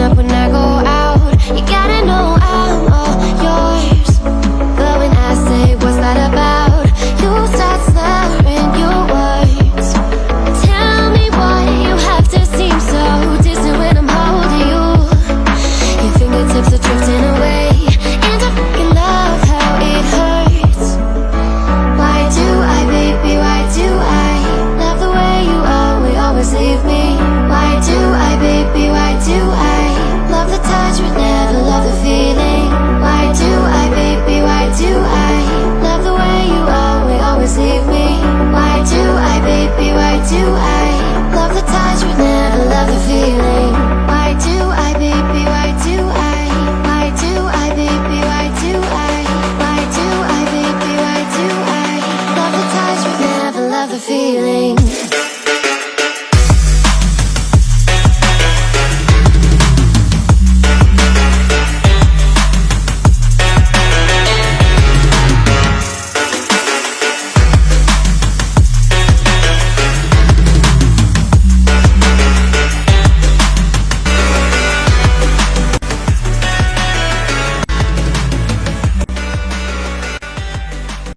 up when I go out. You gotta know I'm all yours. But when I say what's that about, you start slurring your words. Tell me why you have to seem so distant when I'm holding you. Your fingertips are drifting away, and I fucking love how it hurts. Why do I, baby, why do I love the way you always leave me? Why do I, baby, why do I love the touch but never love the feeling? Why do I, baby, why do I love the way you always leave me? Why do I, baby, why do I love the touch but never love the feeling? Why do I, baby, why do I? Why do I, baby, why do I? Why do I, baby, why do I love the touch but never love the feeling?